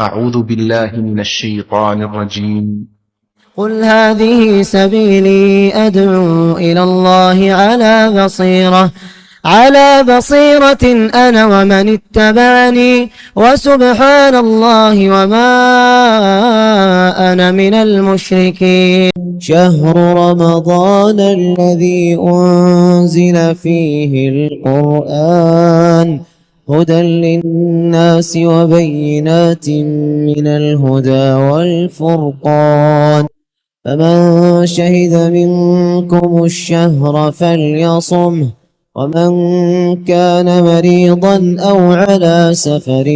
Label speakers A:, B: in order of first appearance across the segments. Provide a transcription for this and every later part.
A: أعوذ بالله من الشيطان الرجيم.
B: قل هذه سبيلي أدعو إلى الله على بصيرة أنا ومن اتبعني وسبحان الله وما أنا من المشركين. شهر رمضان الذي أنزل فيه القرآن هدى للناس وبينات من الهدى والفرقان فمن شهد منكم الشهر فليصمه ومن كان مريضا أو على سفر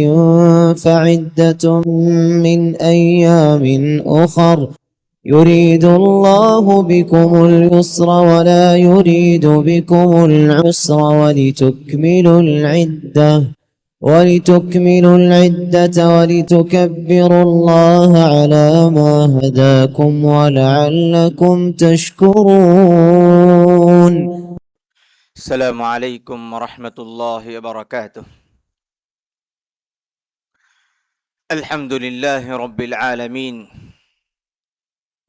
B: فعدة من أيام أخر يريد الله بكم اليسر ولا يريد بكم العسر ولتكملوا العدة ولتكبروا الله على ما هداكم ولعلكم تشكرون.
C: السلام علیکم ورحمۃ اللہ وبرکاتہ. الحمد للہ رب العالمین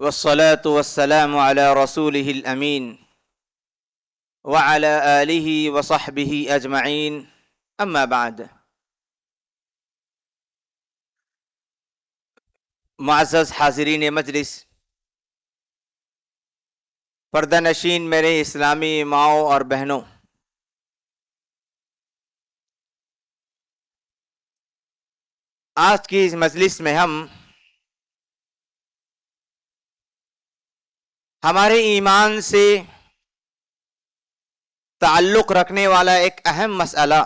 C: والصلاة والسلام علی رسولہ الامین وعلی آلہ وصحبہ اجمعین. اما بعد. معزز حاضرین مجلس، پردہ نشین میرے اسلامی ماؤں اور بہنوں، آج کی اس مجلس میں ہم ہمارے ایمان سے تعلق رکھنے والا ایک اہم مسئلہ،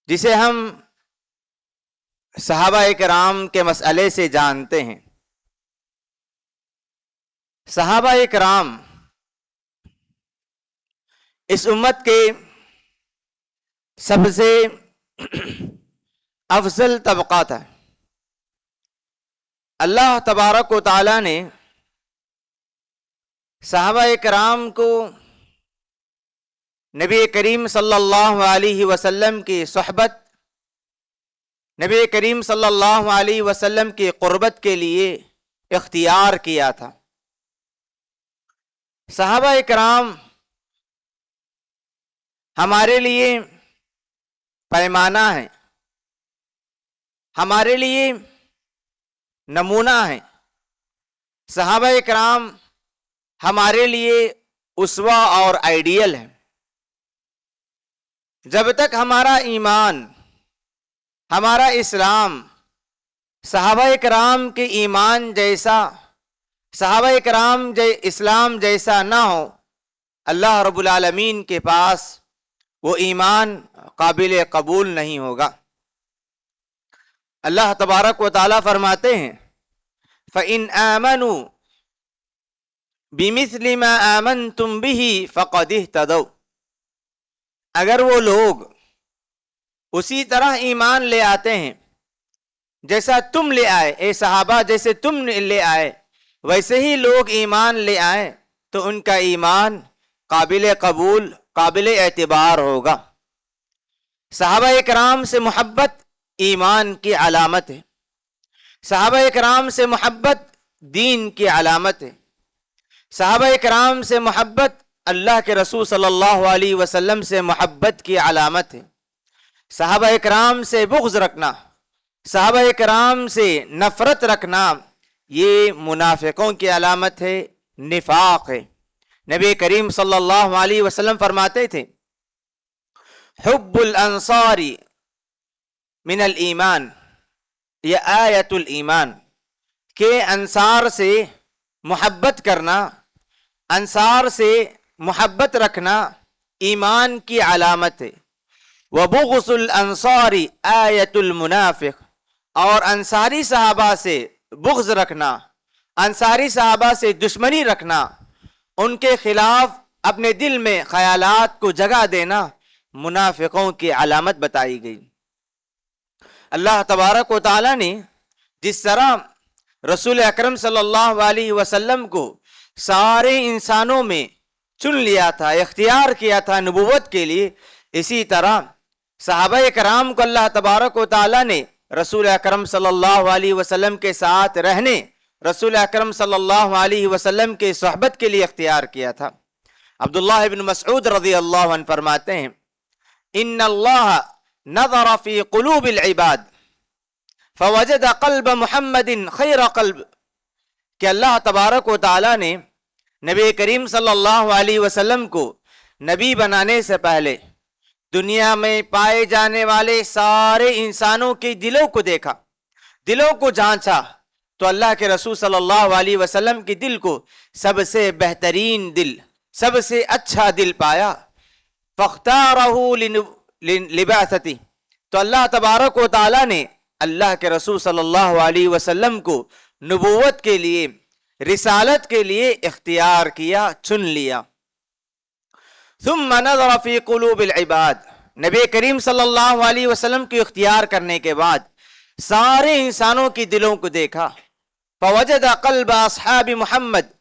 C: جسے ہم صحابہ کرام کے مسئلے سے جانتے ہیں. صحابہ کرام اس امت کے سب سے افضل طبقہ تھا. اللہ تبارک و تعالی نے صحابہ کرام کو نبی کریم صلی اللہ علیہ وسلم کی صحبت، نبی کریم صلی اللہ علیہ وسلم کی قربت کے لیے اختیار کیا تھا. صحابہ کرام ہمارے لیے پیمانہ ہیں، ہمارے لیے نمونہ ہیں. صحابہ کرام ہمارے لیے اسوہ اور آئیڈیل ہیں. جب تک ہمارا ایمان، ہمارا اسلام صحابہ کرام کے ایمان جیسا، صحابہ کرام اسلام جیسا نہ ہو، اللہ رب العالمین کے پاس وہ ایمان قابل قبول نہیں ہوگا. اللہ تبارک و تعالیٰ فرماتے ہیں فَإِنْ آمَنُوا بِمِثْلِ مَا آمَنْتُمْ بِهِ فَقَدِ اهْتَدَوْا. اگر وہ لوگ اسی طرح ایمان لے آتے ہیں جیسا تم لے آئے، اے صحابہ جیسے تم لے آئے ویسے ہی لوگ ایمان لے آئے، تو ان کا ایمان قابل قبول، قابل اعتبار ہوگا. صحابہ کرام سے محبت ایمان کی علامت ہے. صحابہ کرام سے محبت دین کی علامت ہے. صحابہ کرام سے محبت اللہ کے رسول صلی اللہ علیہ وسلم سے محبت کی علامت ہے. صحابہ کرام سے بغض رکھنا، صحابہ کرام سے نفرت رکھنا، یہ منافقوں کی علامت ہے، نفاق ہے. نبی کریم صلی اللہ علیہ وسلم فرماتے تھے حب الانصار من الایمان، یہ آیت الایمان، کہ انصار سے محبت کرنا، انصار سے محبت رکھنا ایمان کی علامت ہے. وبغض الانصار آیت المنافق، اور انصاری صحابہ سے بغض رکھنا، انصاری صحابہ سے دشمنی رکھنا، ان کے خلاف اپنے دل میں خیالات کو جگہ دینا منافقوں کی علامت بتائی گئی. اللہ تبارک و تعالیٰ نے جس طرح رسول اکرم صلی اللہ علیہ وسلم کو سارے انسانوں میں چن لیا تھا، اختیار کیا تھا نبوت کے لیے، اسی طرح صحابہ کرام کو اللہ تبارک و تعالیٰ نے رسول اکرم صلی اللہ علیہ وسلم کے ساتھ رہنے، رسول اکرم صلی اللہ علیہ وسلم کے صحبت کے لیے اختیار کیا تھا۔ عبداللہ بن مسعود رضی اللہ عنہ فرماتے ہیں ان اللہ نظر فی قلوب العباد فوجد قلب محمد خیر قلب، کہ اللہ تبارک و تعالیٰ نے نبی کریم صلی اللہ علیہ وسلم کو نبی بنانے سے پہلے دنیا میں پائے جانے والے سارے انسانوں کے دلوں کو دیکھا، دلوں کو جانچا، تو اللہ کے رسول صلی اللہ علیہ وسلم کے دل کو سب سے بہترین دل، سب سے اچھا دل پایا۔ فاختارہ لبعثتی، تو اللہ تبارک و تعالیٰ نے اللہ کے رسول صلی اللہ علیہ وسلم کو نبوت کے لیے، رسالت کے لیے اختیار کیا، چن لیا۔ ثم نظر فی قلوب العباد، نبی کریم صلی اللہ علیہ وسلم کو اختیار کرنے کے بعد سارے انسانوں کی دلوں کو دیکھا۔ فوجد قلب اصحاب محمد،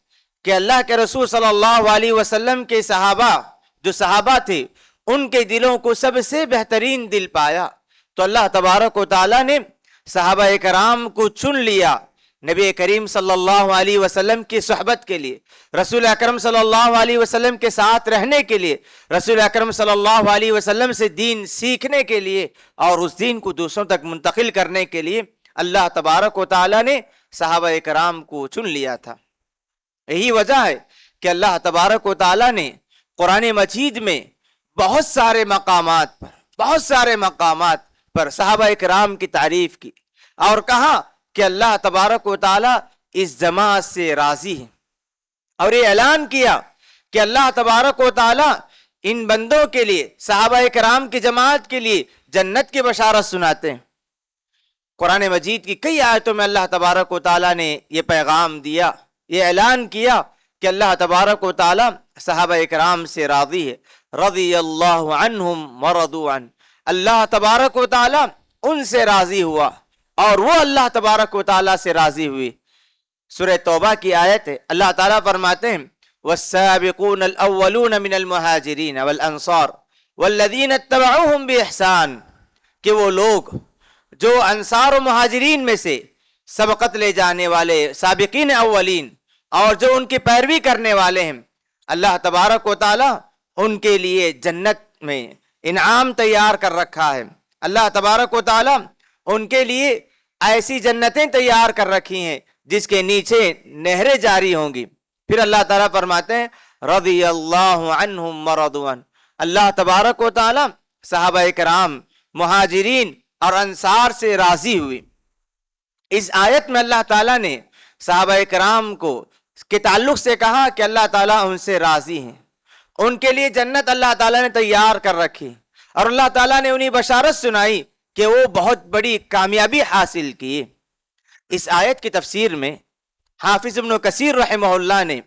C: کہ اللہ کے رسول صلی اللہ علیہ وسلم کے صحابہ، جو صحابہ تھے، ان کے دلوں کو سب سے بہترین دل پایا، تو اللہ تبارک و تعالیٰ نے صحابہ کرام کو چن لیا نبی کریم صلی اللہ علیہ وسلم کی صحبت کے لیے، رسول اکرم صلی اللہ علیہ وسلم کے ساتھ رہنے کے لیے، رسول اکرم صلی اللہ علیہ وسلم سے دین سیکھنے کے لیے اور اس دین کو دوسروں تک منتقل کرنے کے لیے اللہ تبارک و تعالیٰ نے صحابہ کرام کو چن لیا تھا۔ یہی وجہ ہے کہ اللہ تبارک و تعالیٰ نے قرآن مجید میں بہت سارے مقامات پر صحابہ کرام کی تعریف کی اور کہا کہ اللہ تبارک و تعالیٰ اس جماعت سے راضی ہے، اور یہ اعلان کیا کہ اللہ تبارک و تعالیٰ ان بندوں کے لیے، صحابہ کرام کی جماعت کے لیے جنت کی بشارت سناتے ہیں۔ قرآن مجید کی کئی آیتوں میں اللہ تبارک و تعالیٰ نے یہ پیغام دیا، یہ اعلان کیا کہ اللہ تبارک و تعالیٰ صحابہ کرام سے راضی ہے۔ رضی اللہ عنہم ورضوا عنہ، اللہ تبارک و تعالیٰ ان سے راضی ہوا اور وہ اللہ تبارک و تعالیٰ سے راضی ہوئی۔ سورہ توبہ کی آیت ہے، اللہ تعالیٰ فرماتے ہیں والسابقون الاولون من المہاجرین والانصار والذین اتبعوہم باحسان، کہ وہ لوگ جو انصار و مہاجرین میں سے سبقت لے جانے والے سابقین اولین اور جو ان کی پیروی کرنے والے ہیں، اللہ تبارک و تعالیٰ ان کے لیے جنت میں انعام تیار کر رکھا ہے۔ اللہ تبارک و تعالیٰ ان کے لیے ایسی جنتیں تیار کر رکھی ہیں جس کے نیچے نہریں جاری ہوں گی۔ پھر اللہ تعالیٰ فرماتے ہیں رضی اللہ عنہم ورضوا عنہ، اللہ تبارک و تعالیٰ صحابہ کرام، مہاجرین اور انصار سے راضی ہوئی۔ اس آیت میں اللہ تعالیٰ نے صحابہ کرام کو کے تعلق سے کہا کہ اللہ تعالیٰ ان سے راضی ہیں، ان کے لیے جنت اللہ تعالیٰ نے تیار کر رکھی، اور اللہ تعالیٰ نے انہیں بشارت سنائی کہ وہ بہت بڑی کامیابی حاصل کی۔ اس آیت کی تفسیر میں حافظ ابن کثیر رحمہ اللہ نے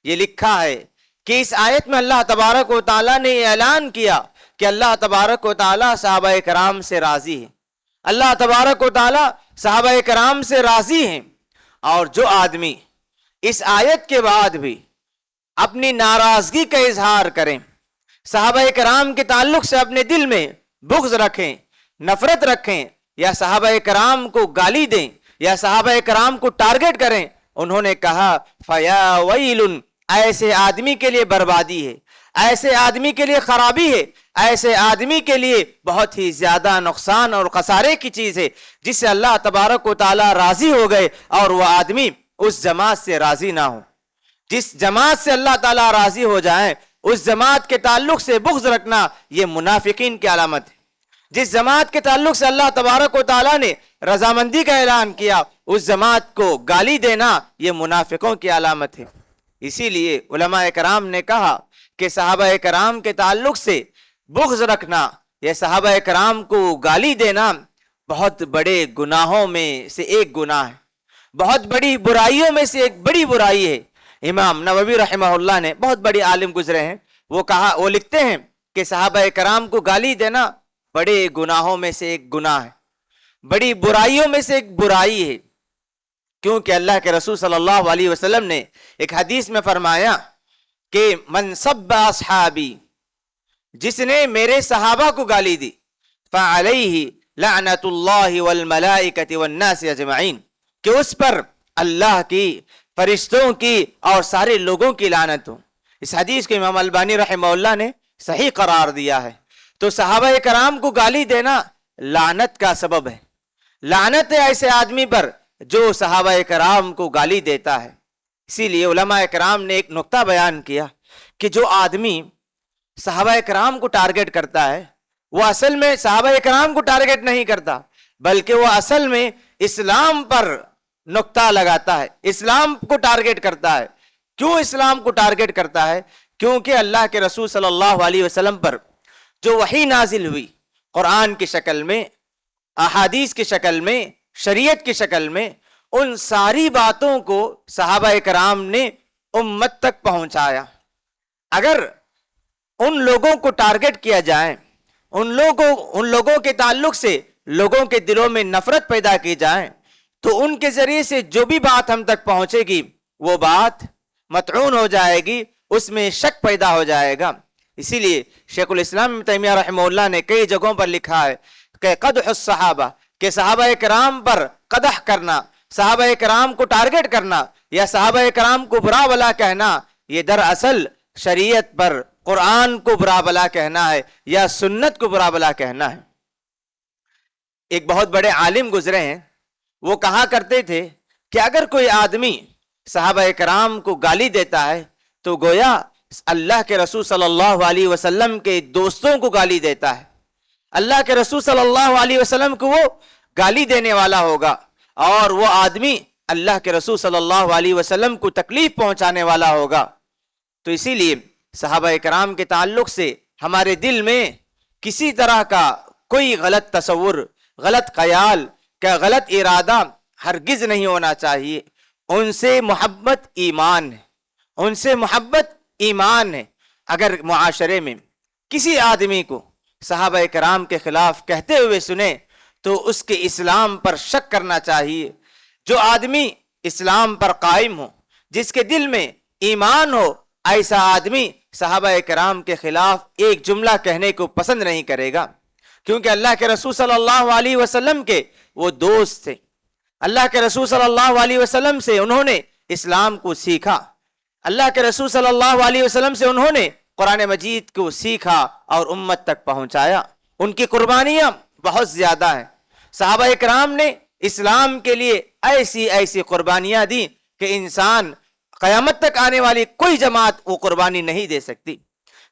C: یہ لکھا ہے کہ اس آیت میں اللہ تبارک و تعالیٰ نے یہ اعلان کیا کہ اللہ تبارک و تعالیٰ صحابہ کرام سے راضی ہے، اللہ تبارک و تعالیٰ صحابہ کرام سے راضی ہیں، اور جو آدمی اس آیت کے بعد بھی اپنی ناراضگی کا اظہار کریں، صحابہ کرام کے تعلق سے اپنے دل میں بغض رکھیں، نفرت رکھیں، یا صحابہ کرام کو گالی دیں یا صحابہ کرام کو ٹارگٹ کریں، انہوں نے کہا فیا ویل، ایسے آدمی کے لیے بربادی ہے، ایسے آدمی کے لیے خرابی ہے، ایسے آدمی کے لیے بہت ہی زیادہ نقصان اور خسارے کی چیز ہے جس سے اللہ تبارک و تعالیٰ راضی ہو گئے اور وہ آدمی اس جماعت سے راضی نہ ہو۔ جس جماعت سے اللہ تعالیٰ راضی ہو جائیں اس جماعت کے تعلق سے بغض رکھنا یہ منافقین کی علامت ہے۔ جس جماعت کے تعلق سے اللہ تبارک و تعالیٰ نے رضامندی کا اعلان کیا اس جماعت کو گالی دینا یہ منافقوں کی علامت ہے۔ اسی لیے علماء کرام نے کہا کہ صحابہ کرام کے تعلق سے بغض رکھنا یا صحابہ کرام کو گالی دینا بہت بڑے گناہوں میں سے ایک گناہ ہے، بہت بڑی برائیوں میں سے ایک بڑی برائی ہے۔ امام نووی رحمہ اللہ نے، بہت بڑے عالم گزرے ہیں، وہ لکھتے ہیں کہ صحابہ کرام کو گالی دینا بڑے گناہوں میں سے ایک گناہ ہے، بڑی برائیوں میں سے ایک برائی ہے، کیونکہ اللہ کے رسول صلی اللہ علیہ وسلم نے ایک حدیث میں فرمایا کہ من سب اصحابی، جس نے میرے صحابہ کو گالی دی، فعلیہ لعنت اللہ والملائکۃ والناس اجمعین، کہ اس پر اللہ کی، فرشتوں کی اور سارے لوگوں کی لعنت ہو۔ اس حدیث کو امام البانی رحمہ اللہ نے صحیح قرار دیا ہے۔ تو صحابہ کرام کو گالی دینا لعنت کا سبب ہے، لعنت ہے ایسے آدمی پر جو صحابہ کرام کو گالی دیتا ہے۔ اسی لیے علماء کرام نے ایک نقطہ بیان کیا کہ جو آدمی صحابہ کرام کو ٹارگٹ کرتا ہے وہ اصل میں صحابہ کرام کو ٹارگٹ نہیں کرتا، بلکہ وہ اصل میں اسلام پر نقطہ لگاتا ہے، اسلام کو ٹارگٹ کرتا ہے۔ کیوں اسلام کو ٹارگٹ کرتا ہے؟ کیونکہ اللہ کے رسول صلی اللہ علیہ وسلم پر جو وحی نازل ہوئی قرآن کی شکل میں، احادیث کی شکل میں، شریعت کی شکل میں، ان ساری باتوں کو صحابہ کرام نے امت تک پہنچایا۔ اگر ان لوگوں کو ٹارگٹ کیا جائے، ان لوگوں کے تعلق سے لوگوں کے دلوں میں نفرت پیدا کی جائے، تو ان کے ذریعے سے جو بھی بات ہم تک پہنچے گی وہ بات مطعون ہو جائے گی، اس میں شک پیدا ہو جائے گا۔ اسی لیے شیخ الاسلام ابن تیمیہ رحمہ اللہ نے کئی جگہوں پر لکھا ہے کہ قدح الصحابہ، کہ صحابہ کرام پر قدح کرنا، صحابہ کرام کو ٹارگٹ کرنا یا صحابہ کرام کو برا بلا کہنا، یہ دراصل شریعت پر، قرآن کو برا بلا کہنا ہے یا سنت کو برا بلا کہنا ہے۔ ایک بہت بڑے عالم گزرے ہیں، وہ کہا کرتے تھے کہ اگر کوئی آدمی صحابہ کرام کو گالی دیتا ہے تو گویا اللہ کے رسول صلی اللہ علیہ وسلم کے دوستوں کو گالی دیتا ہے، اللہ کے رسول صلی اللہ علیہ وسلم کو وہ گالی دینے والا ہوگا، اور وہ آدمی اللہ کے رسول صلی اللہ علیہ وسلم کو تکلیف پہنچانے والا ہوگا۔ تو اسی لیے صحابہ کرام کے تعلق سے ہمارے دل میں کسی طرح کا کوئی غلط تصور، غلط خیال کا غلط ارادہ ہرگز نہیں ہونا چاہیے۔ ان سے محبت ایمان ہے، ان سے محبت ایمان ہے۔ اگر معاشرے میں کسی آدمی کو صحابہ کرام کے خلاف کہتے ہوئے سنے تو اس کے اسلام پر شک کرنا چاہیے۔ جو آدمی اسلام پر قائم ہو، جس کے دل میں ایمان ہو، ایسا آدمی صحابہ کرام کے خلاف ایک جملہ کہنے کو پسند نہیں کرے گا، کیونکہ اللہ کے رسول صلی اللہ علیہ وسلم کے وہ دوست تھے۔ اللہ کے رسول صلی اللہ علیہ وسلم سے انہوں نے اسلام کو سیکھا، اللہ کے رسول صلی اللہ علیہ وسلم سے انہوں نے قرآن مجید کو سیکھا اور امت تک پہنچایا۔ ان کی قربانیاں بہت زیادہ ہیں۔ صحابہ کرام نے اسلام کے لیے ایسی قربانیاں دی کہ انسان قیامت تک آنے والی کوئی جماعت وہ قربانی نہیں دے سکتی۔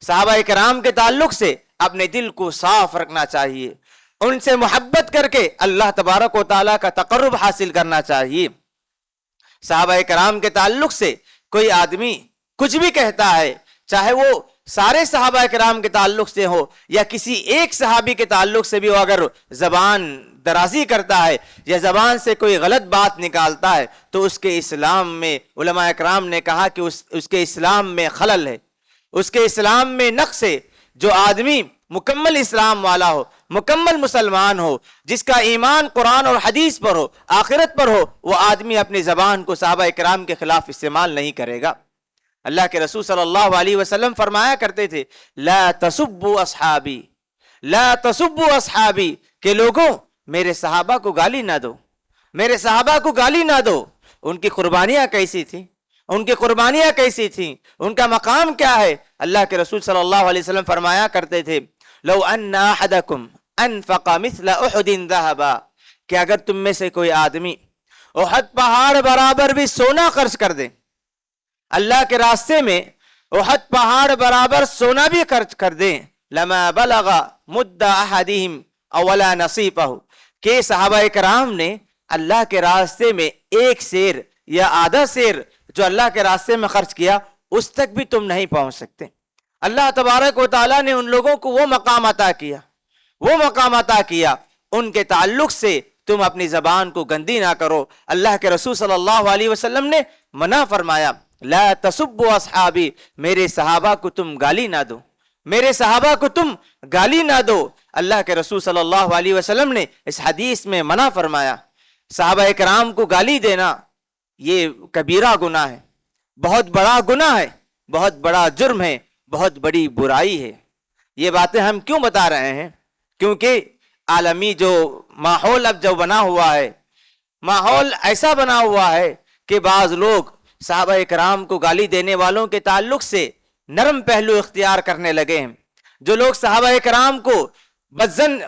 C: صحابہ کرام کے تعلق سے اپنے دل کو صاف رکھنا چاہیے، ان سے محبت کر کے اللہ تبارک و تعالیٰ کا تقرب حاصل کرنا چاہیے۔ صحابہ کرام کے تعلق سے کوئی آدمی کچھ بھی کہتا ہے، چاہے وہ سارے صحابہ کرام کے تعلق سے ہو یا کسی ایک صحابی کے تعلق سے بھی ہو، اگر زبان درازی کرتا ہے یا زبان سے کوئی غلط بات نکالتا ہے تو اس کے اسلام میں، علماء کرام نے کہا کہ اس کے اسلام میں خلل ہے، اس کے اسلام میں نقص ہے۔ جو آدمی مکمل اسلام والا ہو، مکمل مسلمان ہو، جس کا ایمان قرآن اور حدیث پر ہو، آخرت پر ہو، وہ آدمی اپنی زبان کو صحابہ کرام کے خلاف استعمال نہیں کرے گا۔ اللہ کے رسول صلی اللہ علیہ وسلم فرمایا کرتے تھے لا تسبوا اصحابی، لا تسبوا اصحابی، کہ لوگوں میرے صحابہ کو گالی نہ دو، میرے صحابہ کو گالی نہ دو۔ ان کی قربانیاں کیسی تھیں، ان کی قربانیاں کیسی تھیں، ان کا مقام کیا ہے؟ اللہ کے رسول صلی اللہ علیہ وسلم فرمایا کرتے تھے لو ان احدکم انفق مثل احد ذهبا، کہ اگر تم میں سے کوئی آدمی احد پہاڑ برابر بھی سونا خرچ کر دے، اللہ کے راستے میں احد پہاڑ برابر سونا بھی خرچ کر دیں، لما بلغ مد احدہم اولا نصیفہ، کہ صحابہ کرام نے اللہ کے راستے میں ایک سیر یا آدھا سیر جو اللہ کے راستے میں خرچ کیا، اس تک بھی تم نہیں پہنچ سکتے۔ اللہ تبارک و تعالیٰ نے ان لوگوں کو وہ مقام عطا کیا، وہ مقام عطا کیا، ان کے تعلق سے تم اپنی زبان کو گندی نہ کرو۔ اللہ کے رسول صلی اللہ علیہ وسلم نے منع فرمایا لا تسبوا اصحابی، میرے صحابہ کو تم گالی نہ دو، میرے صحابہ کو تم گالی نہ دو۔ اللہ کے رسول صلی اللہ علیہ وسلم نے اس حدیث میں منع فرمایا۔ صحابہ کرام کو گالی دینا یہ کبیرہ گناہ ہے، بہت بڑا گناہ ہے، بہت بڑا جرم ہے، بہت بڑی برائی ہے۔ یہ باتیں ہم کیوں بتا رہے ہیں؟ کیونکہ عالمی جو ماحول اب جو بنا ہوا ہے، ماحول ایسا بنا ہوا ہے کہ بعض لوگ صحابہ کرام کو گالی دینے والوں کے تعلق سے نرم پہلو اختیار کرنے لگے ہیں۔ جو لوگ صحابہ کرام کو بزن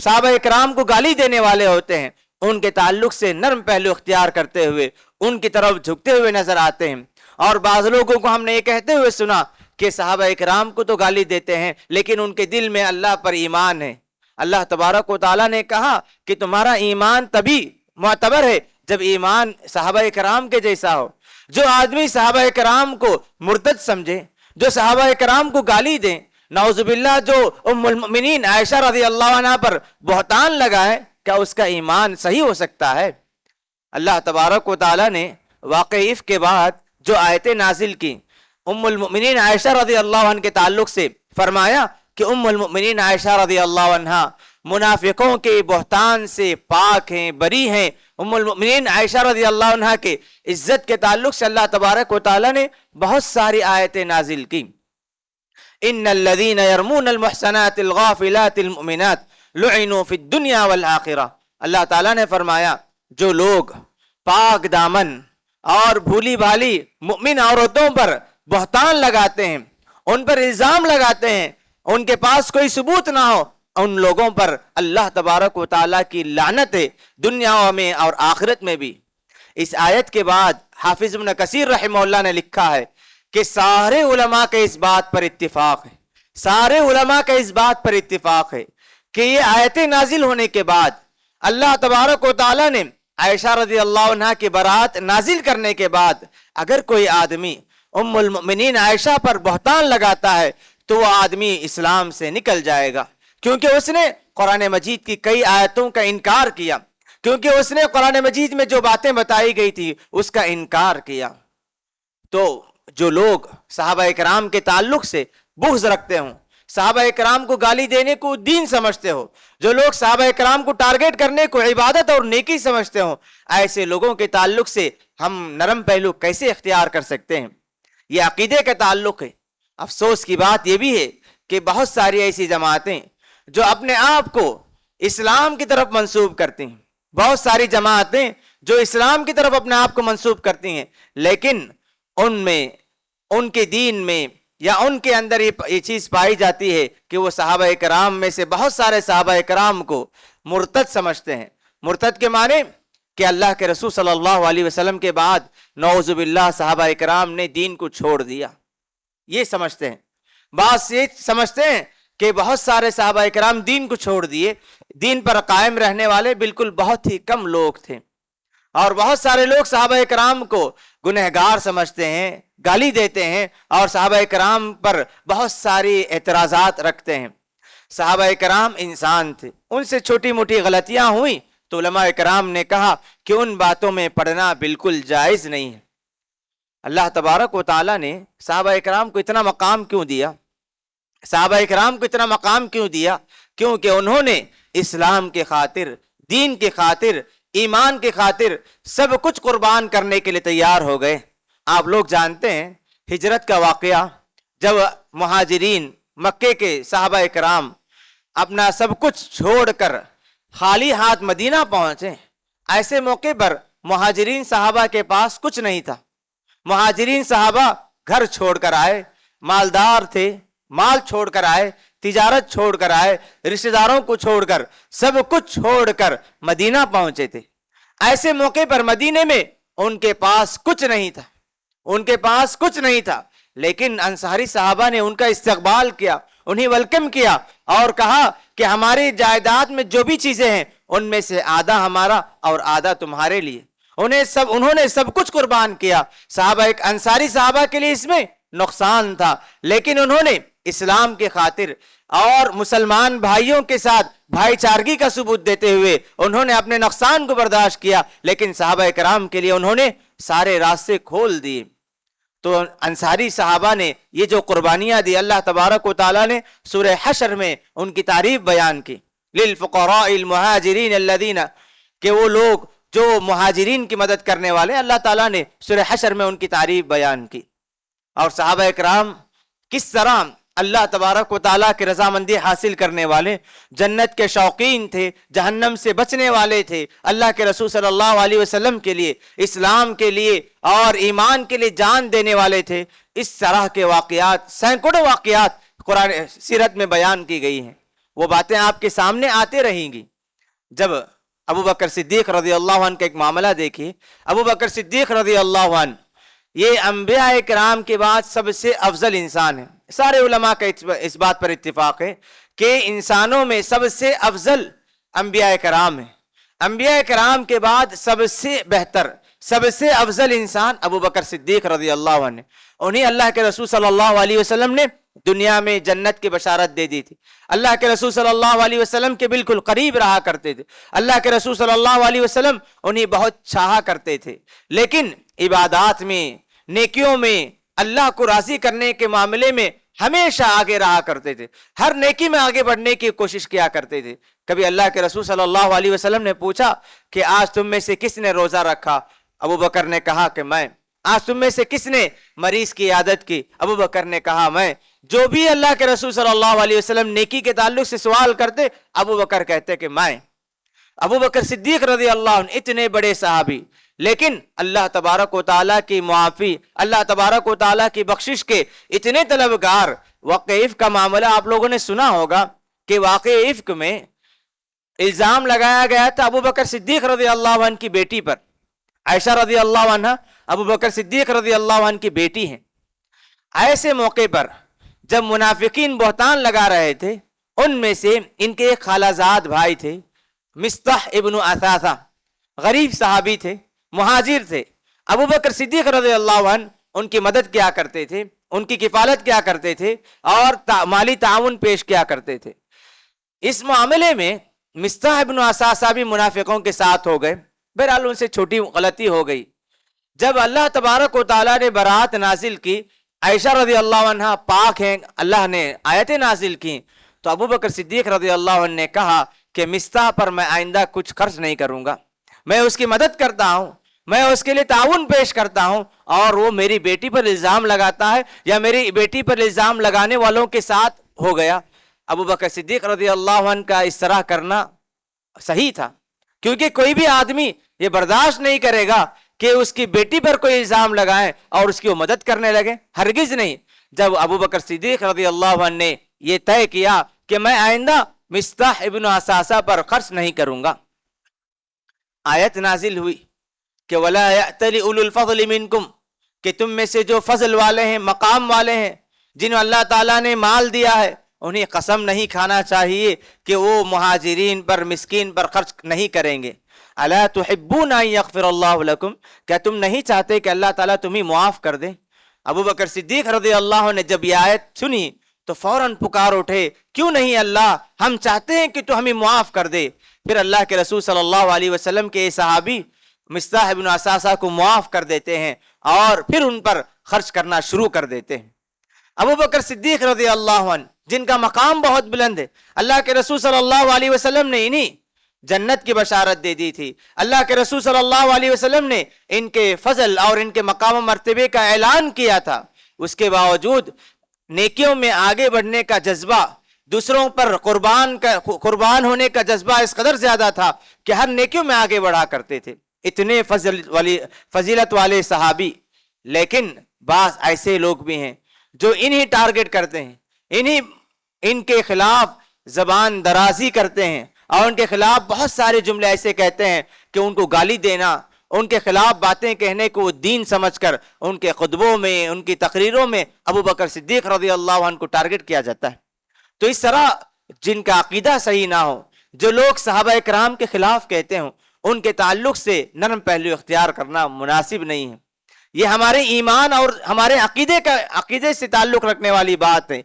C: صحابہ کرام کو گالی دینے والے ہوتے ہیں، ان کے تعلق سے نرم پہلو اختیار کرتے ہوئے ان کی طرف جھکتے ہوئے نظر آتے ہیں۔ اور بعض لوگوں کو ہم نے یہ کہتے ہوئے سنا کہ صحابہ کرام کو تو گالی دیتے ہیں لیکن ان کے دل میں اللہ پر ایمان ہے۔ اللہ تبارک و تعالیٰ نے کہا کہ تمہارا ایمان تبھی معتبر ہے جب ایمان صحابہ کرام کے جیسا ہو۔ جو آدمی صحابہ کرام کو مرتد سمجھے، جو صحابہ کرام کو گالی دیں، نعوذ باللہ جو ام المؤمنین عائشہ رضی اللہ عنہ پر بہتان لگائے، کیا اس کا ایمان صحیح ہو سکتا ہے؟ اللہ تبارک و تعالیٰ نے واقع افک کے بعد جو آیتیں نازل کی ام المؤمنین عائشہ رضی اللہ عنہ کے تعلق سے، فرمایا کہ ام المؤمنین عائشہ رضی اللہ عنہ منافقوں کے بہتان سے پاک ہیں، بری ہیں۔ ام المؤمنین عائشہ رضی اللہ عنہ کے عزت کے تعلق سے اللہ تبارک و تعالیٰ نے بہت ساری آیتیں نازل کی۔ ان الذين يرمون المحصنات الغافلات المؤمنات لعنوا في الدنيا والآخرة، اللہ تعالیٰ نے فرمایا جو لوگ پاک دامن اور بھولی بھالی مؤمن عورتوں پر بہتان لگاتے ہیں، ان پر الزام لگاتے ہیں، ان کے پاس کوئی ثبوت نہ ہو، ان لوگوں پر اللہ تبارک و تعالیٰ کی لعنت ہے، دنیا میں اور آخرت میں بھی۔ اس آیت کے بعد حافظ ابن کثیر رحمہ اللہ نے لکھا ہے کہ سارے علماء کے اس بات پر اتفاق ہے، سارے علماء کا اس بات پر اتفاق ہے کہ یہ آیتیں نازل ہونے کے بعد اللہ تبارک و تعالیٰ نے عائشہ رضی اللہ عنہ کی برات نازل کرنے کے بعد اگر کوئی آدمی ام المؤمنین عائشہ پر بہتان لگاتا ہے تو وہ آدمی اسلام سے نکل جائے گا، کیونکہ اس نے قرآن مجید کی کئی آیتوں کا انکار کیا، کیونکہ اس نے قرآن مجید میں جو باتیں بتائی گئی تھی اس کا انکار کیا۔ تو جو لوگ صحابہ کرام کے تعلق سے بغض رکھتے ہوں، صحابہ کرام کو گالی دینے کو دین سمجھتے ہو، جو لوگ صحابہ کرام کو ٹارگٹ کرنے کو عبادت اور نیکی سمجھتے ہوں، ایسے لوگوں کے تعلق سے ہم نرم پہلو کیسے اختیار کر سکتے ہیں؟ یہ عقیدے کا تعلق ہے۔ افسوس کی بات یہ بھی ہے کہ بہت ساری ایسی جماعتیں جو اپنے آپ کو اسلام کی طرف منسوب کرتی ہیں، بہت ساری جماعتیں جو اسلام کی طرف اپنے آپ کو منسوب کرتی ہیں، لیکن ان میں، ان کے دین میں یا ان کے اندر یہ چیز پائی جاتی ہے کہ وہ صحابہ کرام میں سے بہت سارے صحابہ کرام کو مرتد سمجھتے ہیں۔ مرتد کے معنی کہ اللہ کے رسول صلی اللہ علیہ وسلم کے بعد نعوذ باللہ صحابہ کرام نے دین کو چھوڑ دیا، یہ سمجھتے ہیں۔ بعض یہ سمجھتے ہیں کہ بہت سارے صحابہ کرام دین کو چھوڑ دیے، دین پر قائم رہنے والے بالکل بہت ہی کم لوگ تھے، اور بہت سارے لوگ صحابہ کرام کو گنہگار سمجھتے ہیں، گالی دیتے ہیں اور صحابہ کرام پر بہت ساری اعتراضات رکھتے ہیں۔ صحابہ کرام انسان تھے، ان سے چھوٹی موٹی غلطیاں ہوئیں تو علماء کرام نے کہا کہ ان باتوں میں پڑھنا بالکل جائز نہیں ہے۔ اللہ تبارک و تعالیٰ نے صحابہ کرام کو اتنا مقام کیوں دیا؟ صحابہ کرام کو اتنا مقام کیوں دیا؟ کیونکہ انہوں نے اسلام کے خاطر، دین کے خاطر، ایمان کے خاطر سب کچھ قربان کرنے کے لیے تیار ہو گئے۔ آپ لوگ جانتے ہیں ہجرت کا واقعہ، جب مہاجرین مکے کے صحابہ کرام اپنا سب کچھ چھوڑ کر خالی ہاتھ مدینہ پہنچے، ایسے موقع پر مہاجرین صحابہ کے پاس کچھ نہیں تھا۔ مہاجرین صحابہ گھر چھوڑ کر آئے، مالدار تھے، مال چھوڑ کر آئے، تجارت چھوڑ کر آئے، رشتہ داروں کو چھوڑ کر، سب کچھ چھوڑ کر مدینہ پہنچے تھے۔ ایسے موقع پر مدینے میں ان کے پاس کچھ نہیں تھا، ان کے پاس کچھ نہیں تھا، لیکن انصاری صحابہ نے ان کا استقبال کیا، انہیں ویلکم کیا اور کہا کہ ہماری جائیداد میں جو بھی چیزیں ہیں ان میں سے آدھا ہمارا اور آدھا تمہارے لیے۔ انہوں نے سب کچھ قربان کیا۔ صحابہ، ایک انصاری صحابہ کے لیے اس میں نقصان تھا، لیکن انہوں نے اسلام کے خاطر اور مسلمان بھائیوں کے ساتھ بھائی چارگی کا ثبوت دیتے ہوئے انہوں نے اپنے نقصان کو برداشت کیا، لیکن صحابہ کرام کے لیے انہوں نے سارے راستے کھول دیے۔ تو انصاری صحابہ نے یہ جو قربانیاں دی، اللہ تبارک و تعالیٰ نے سورہ حشر میں ان کی تعریف بیان کی، للفقراء المہاجرین الذین، کہ وہ لوگ جو مہاجرین کی مدد کرنے والے، اللہ تعالیٰ نے سورہ حشر میں ان کی تعریف بیان کی۔ اور صحابہ کرام کس طرح اللہ تبارک و تعالیٰ کی رضامندی حاصل کرنے والے، جنت کے شوقین تھے، جہنم سے بچنے والے تھے، اللہ کے رسول صلی اللہ علیہ وسلم کے لیے، اسلام کے لیے اور ایمان کے لیے جان دینے والے تھے۔ اس طرح کے واقعات، سینکڑوں واقعات قرآن سیرت میں بیان کی گئی ہیں، وہ باتیں آپ کے سامنے آتے رہیں گی۔ جب ابو بکر صدیق رضی اللہ عنہ کا ایک معاملہ دیکھیے، ابو بکر صدیق رضی اللہ عنہ یہ انبیاء کرام کے بعد سب سے افضل انسان ہیں۔ سارے علماء کا اس بات پر اتفاق ہے کہ انسانوں میں سب سے افضل انبیاء کرام ہیں۔ انبیاء کرام کے بعد سب سے بہتر، سب سے افضل انسان ابو بکر صدیق رضی اللہ عنہ، انہیں اللہ کے رسول صلی اللہ علیہ وسلم نے دنیا میں جنت کی بشارت دے دی تھی۔ اللہ کے رسول صلی اللہ علیہ وسلم کے بالکل قریب رہا کرتے تھے، اللہ کے رسول صلی اللہ علیہ وسلم انہیں بہت چاہا کرتے تھے، لیکن عبادات میں، نیکیوں میں، اللہ کو راضی کرنے کے معاملے میں ہمیشہ آگے رہا کرتے تھے، ہر نیکی میں آگے بڑھنے کی کوشش کیا کرتے تھے۔ کبھی اللہ کے رسول صلی اللہ علیہ وسلم نے پوچھا کہ آج تم میں سے کس نے روزہ رکھا؟ ابو بکر نے کہا کہ میں۔ آج تم میں سے کس نے مریض کی عیادت کی؟ ابو بکر نے کہا میں۔ جو بھی اللہ کے رسول صلی اللہ علیہ وسلم نیکی کے تعلق سے سوال کرتے، ابو بکر کہتے کہ میں۔ ابو بکر صدیق رضی اللہ عنہ اتنے بڑے صحابی، لیکن اللہ تبارک و تعالیٰ کی معافی، اللہ تبارک و تعالیٰ کی بخشش کے اتنے طلبگار۔ واقعہ عفق کا معاملہ آپ لوگوں نے سنا ہوگا کہ واقعہ عفق میں الزام لگایا گیا تھا ابو بکر صدیق رضی اللہ عنہ کی بیٹی پر۔ عائشہ رضی اللہ عنہ ابو بکر صدیق رضی اللہ عنہ کی بیٹی ہیں۔ ایسے موقع پر جب منافقین بہتان لگا رہے تھے، ان میں سے ان کے ایک خالہ زاد بھائی تھے، مصطح ابن اثاثہ، غریب صحابی تھے، مہاجر تھے۔ ابو بکر صدیق رضی اللہ عنہ ان کی مدد کیا کرتے تھے، ان کی کفالت کیا کرتے تھے اور مالی تعاون پیش کیا کرتے تھے۔ اس معاملے میں مصطح ابن اثاثہ بھی منافقوں کے ساتھ ہو گئے۔ بہرحال ان سے چھوٹی غلطی ہو گئی۔ جب اللہ تبارک و تعالیٰ نے برات نازل کی، عائشہ رضی اللہ عنہ پاک ہیں، اللہ نے آیتیں نازل کی، تو ابو بکر صدیق رضی اللہ عنہ نے کہا کہ مصطح پر میں آئندہ کچھ خرچ نہیں کروں گا، میں اس کی مدد کرتا ہوں، میں اس کے لیے تعاون پیش کرتا ہوں، اور وہ میری بیٹی پر الزام لگاتا ہے یا میری بیٹی پر الزام لگانے والوں کے ساتھ ہو گیا۔ ابو بکر صدیق رضی اللہ عنہ کا اس طرح کرنا صحیح تھا، کیونکہ کوئی بھی آدمی یہ برداشت نہیں کرے گا کہ اس کی بیٹی پر کوئی الزام لگائیں اور اس کی وہ مدد کرنے لگے، ہرگز نہیں۔ جب ابو بکر صدیق رضی اللہ عنہ نے یہ طے کیا کہ میں آئندہ مصطح ابن اثاثہ پر خرچ نہیں کروں گا، آیت نازل ہوئی کہ وَلَا يَأْتَلِ أُولُو الْفَضْلِ مِنْكُمْ، کہ تم میں سے جو فضل والے ہیں، مقام والے ہیں، جنہوں اللہ تعالیٰ نے مال دیا ہے، انہیں قسم نہیں کھانا چاہیے کہ وہ مہاجرین پر، مسکین پر خرچ نہیں کریں گے۔ الا تحبون ان یغفر اللہ لکم، کیا تم نہیں چاہتے کہ اللہ تعالیٰ تمہیں معاف کر دے؟ ابو بکر صدیق رضی اللہ عنہ نے جب یہ آیت سنی تو فوراً پکار اٹھے، کیوں نہیں اللہ، ہم چاہتے ہیں کہ تو ہمیں معاف کر دے۔ پھر اللہ کے رسول صلی اللہ علیہ وسلم کے صحابی مصطح ابن اثاثہ کو معاف کر دیتے ہیں اور پھر ان پر خرچ کرنا شروع کر دیتے ہیں۔ ابو بکر صدیق رضی اللہ عنہ جن کا مقام بہت بلند ہے، اللہ کے رسول صلی اللہ علیہ وسلم نے انہیں جنت کی بشارت دے دی تھی، اللہ کے رسول صلی اللہ علیہ وسلم نے ان کے فضل اور ان کے مقام و مرتبے کا اعلان کیا تھا، اس کے باوجود نیکیوں میں آگے بڑھنے کا جذبہ، دوسروں پر قربان ہونے کا جذبہ اس قدر زیادہ تھا کہ ہر نیکیوں میں آگے بڑھا کرتے تھے۔ اتنے فضیلت والے صحابی، لیکن بعض ایسے لوگ بھی ہیں جو انہی ٹارگٹ کرتے ہیں، ان کے خلاف زبان درازی کرتے ہیں اور ان کے خلاف بہت سارے جملے ایسے کہتے ہیں کہ ان کو گالی دینا، ان کے خلاف باتیں کہنے کو دین سمجھ کر ان کے خطبوں میں، ان کی تقریروں میں ابو بکر صدیق رضی اللہ عنہ کو ٹارگٹ کیا جاتا ہے۔ تو اس طرح جن کا عقیدہ صحیح نہ ہو، جو لوگ صحابہ کرام کے خلاف کہتے ہوں، ان کے تعلق سے نرم پہلو اختیار کرنا مناسب نہیں ہے۔ یہ ہمارے ایمان اور ہمارے عقیدے سے تعلق رکھنے والی بات ہے۔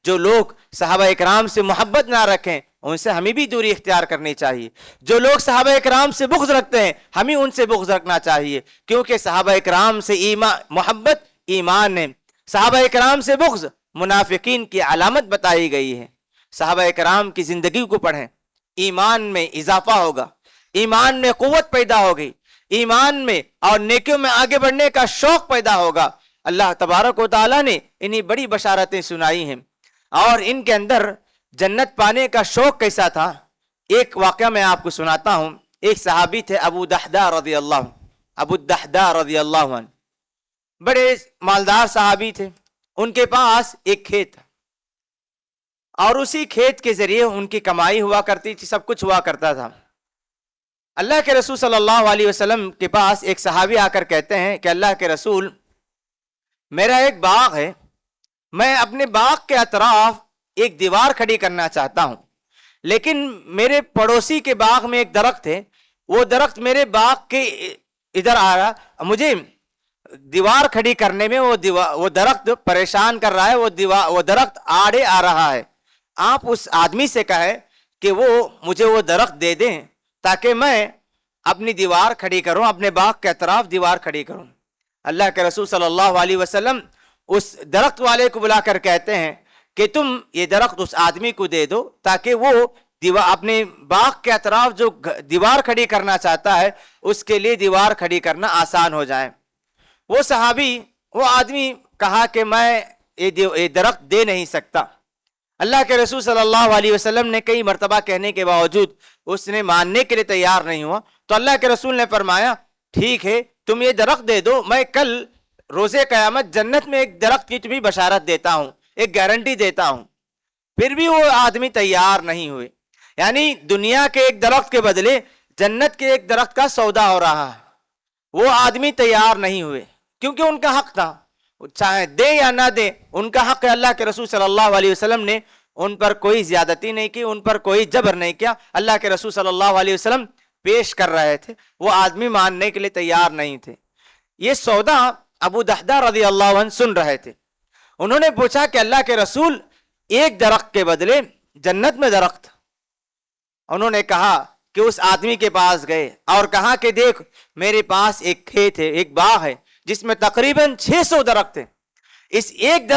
C: جو لوگ صحابہ کرام سے محبت نہ رکھیں، ان سے ہمیں بھی دوری اختیار کرنی چاہیے۔ جو لوگ صحابہ کرام سے بغض رکھتے ہیں، ہمیں ان سے بغض رکھنا چاہیے، کیونکہ صحابہ کرام سے محبت ایمان ہے، صحابہ کرام سے بغض منافقین کی علامت بتائی گئی ہے۔ صحابہ کرام کی زندگی کو پڑھیں، ایمان میں اضافہ ہوگا، ایمان میں قوت پیدا ہوگی، ایمان میں اور نیکیوں میں آگے بڑھنے کا شوق پیدا ہوگا۔ اللہ تبارک و تعالیٰ نے انہیں بڑی بشارتیں سنائی ہیں۔ اور ان کے اندر جنت پانے کا شوق کیسا تھا، ایک واقعہ میں آپ کو سناتا ہوں. ایک صحابی تھے ابو الدحداء رضی اللہ عنہ، بڑے مالدار صحابی تھے. ان کے پاس ایک کھیت تھا اور اسی کھیت کے ذریعے ان کی کمائی ہوا کرتی تھی، سب کچھ ہوا کرتا تھا. اللہ کے رسول صلی اللہ علیہ وسلم کے پاس ایک صحابی آ کر کہتے ہیں کہ اللہ کے رسول، میرا ایک باغ ہے، میں اپنے باغ کے اطراف ایک دیوار کھڑی کرنا چاہتا ہوں، لیکن میرے پڑوسی کے باغ میں ایک درخت ہے، وہ درخت میرے باغ کے ادھر آ رہا، مجھے دیوار کھڑی کرنے میں وہ درخت پریشان کر رہا ہے، وہ درخت آڑے آ رہا ہے. آپ اس آدمی سے کہیں کہ وہ مجھے وہ درخت دے دیں تاکہ میں اپنی دیوار کھڑی کروں، اپنے باغ کے اطراف دیوار کھڑی کروں. اللہ کے رسول صلی اللہ علیہ وسلم اس درخت والے کو بلا کر کہتے ہیں کہ تم یہ درخت اس آدمی کو دے دو تاکہ وہ اپنے باغ کے اطراف جو دیوار کھڑی کرنا چاہتا ہے اس کے لیے دیوار کھڑی کرنا آسان ہو جائے. وہ صحابی، وہ آدمی کہا کہ میں یہ درخت دے نہیں سکتا. اللہ کے رسول صلی اللہ علیہ وسلم نے کئی مرتبہ کہنے کے باوجود اس نے ماننے کے لیے تیار نہیں ہوا. تو اللہ کے رسول نے فرمایا ٹھیک ہے تم یہ درخت دے دو، میں کل روز قیامت جنت میں ایک درخت کی تمہیں بشارت دیتا ہوں، ایک گارنٹی دیتا ہوں. پھر بھی وہ آدمی تیار نہیں ہوئے. یعنی دنیا کے ایک درخت کے بدلے جنت کے ایک درخت کا سودا ہو رہا ہے. وہ آدمی تیار نہیں ہوئے کیونکہ ان کا حق تھا، چاہے دے یا نہ دے ان کا حق ہے. اللہ کے رسول صلی اللہ علیہ وسلم نے ان پر کوئی زیادتی نہیں کی، ان پر کوئی جبر نہیں کیا. اللہ کے رسول صلی اللہ علیہ وسلم پیش کر رہے تھے، وہ آدمی ماننے کے لیے تیار نہیں تھے. یہ سودا ابو الدحداء رضی اللہ عنہ سن رہے تھے. انہوں نے پوچھا کہ اللہ کے رسول ایک درخت کے بدلے جنت میں درخت. انہوں نے کہا کہ اس آدمی کے پاس گئے اور کہا کہ دیکھ میرے پاس ایک کھیت ہے، ایک باغ ہے جس میں تقریباً 600 درخت ہیں. اس ایک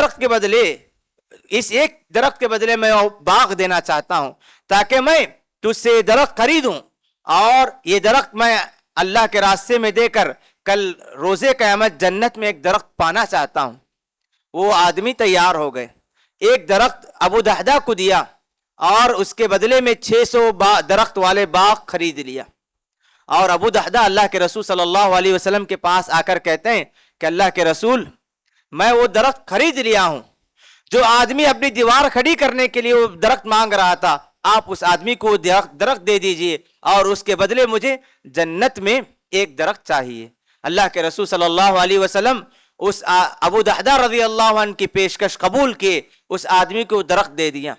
C: درخت کے بدلے میں باغ دینا چاہتا ہوں تاکہ میں تجھ سے یہ درخت خریدوں اور یہ درخت میں اللہ کے راستے میں دے کر کل روز قیامت جنت میں ایک درخت پانا چاہتا ہوں. وہ آدمی تیار ہو گئے، ایک درخت ابو الدحداء کو دیا اور اس کے بدلے میں 600 درخت والے باغ خرید لیا. اور ابو الدحداء اللہ کے رسول صلی اللہ علیہ وسلم کے پاس آ کر کہتے ہیں کہ اللہ کے رسول میں وہ درخت خرید لیا ہوں جو آدمی اپنی دیوار کھڑی کرنے کے لیے وہ درخت مانگ رہا تھا. آپ اس آدمی کو درخت دے دیجئے اور اس کے بدلے مجھے جنت میں ایک درخت چاہیے. اللہ کے رسول صلی اللہ علیہ وسلم اس ابو الدحداء رضی اللہ عنہ کی پیشکش قبول کیے، اس آدمی کو درخت دے دیا.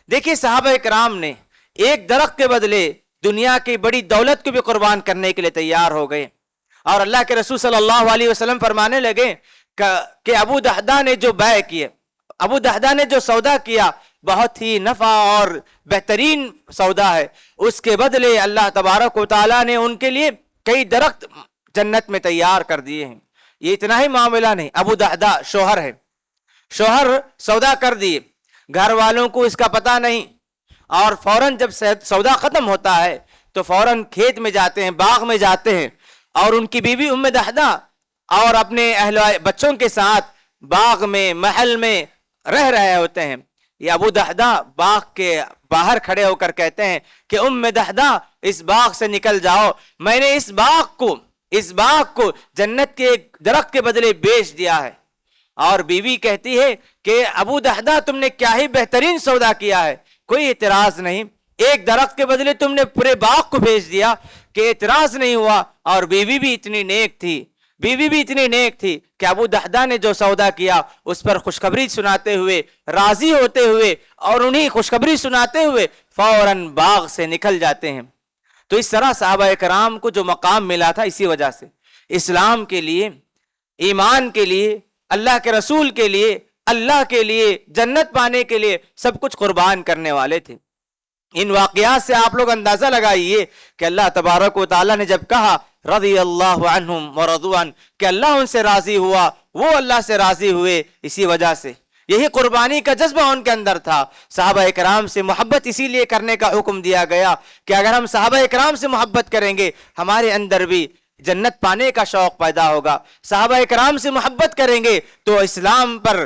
C: دیکھیے صحابہ کرام نے ایک درخت کے بدلے دنیا کی بڑی دولت کو بھی قربان کرنے کے لیے تیار ہو گئے. اور اللہ کے رسول صلی اللہ علیہ وسلم فرمانے لگے کہ ابو الدحداء نے جو بیع کیے، ابو الدحداء نے جو سودا کیا بہت ہی نفع اور بہترین سودا ہے. اس کے بدلے اللہ تبارک و تعالیٰ نے ان کے لیے کئی درخت جنت میں تیار کر دیے ہیں. یہ اتنا ہی معاملہ نہیں، ابو الدحداء شوہر ہے، شوہر سودا کر دیے، گھر والوں کو اس کا پتہ نہیں، اور فوراً جب سودا ختم ہوتا ہے تو فوراً کھیت میں جاتے ہیں، باغ میں جاتے ہیں اور ان کی بیوی ام دحداء اور اپنے اہل بچوں کے ساتھ باغ میں محل میں رہ رہے ہوتے ہیں. یہ ابو الدحداء باغ کے باہر کھڑے ہو کر کہتے ہیں کہ ام دحداء اس باغ سے نکل جاؤ، میں نے اس باغ کو جنت کے ایک درخت کے بدلے بیچ دیا ہے. اور بیوی کہتی ہے کہ ابو الدحداء تم نے کیا ہی بہترین سودا کیا ہے، کوئی اعتراض نہیں، ایک درخت کے بدلے تم نے پورے باغ کو بیچ دیا کہ اعتراض نہیں ہوا. اور بیوی بھی اتنی نیک تھی کہ ابو الدحداء نے جو سودا کیا اس پر خوشخبری سناتے ہوئے، راضی ہوتے ہوئے اور انہیں خوشخبری سناتے ہوئے فوراً باغ سے نکل جاتے ہیں. تو اس طرح صحابہ کرام کو جو مقام ملا تھا اسی وجہ سے اسلام کے لیے، ایمان کے لیے، اللہ کے رسول کے لیے، اللہ کے لیے، جنت پانے کے لیے سب کچھ قربان کرنے والے تھے. ان واقعات سے آپ لوگ اندازہ لگائیے کہ اللہ تبارک و تعالیٰ نے جب کہا رضی اللہ عنہم ورضوا عنہ کہ اللہ ان سے راضی ہوا، وہ اللہ سے راضی ہوئے، اسی وجہ سے یہی قربانی کا جذبہ ان کے اندر تھا. صحابہ کرام سے محبت اسی لیے کرنے کا حکم دیا گیا کہ اگر ہم صحابہ کرام سے محبت کریں گے ہمارے اندر بھی جنت پانے کا شوق پیدا ہوگا. صحابہ کرام سے محبت کریں گے تو اسلام پر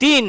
C: 3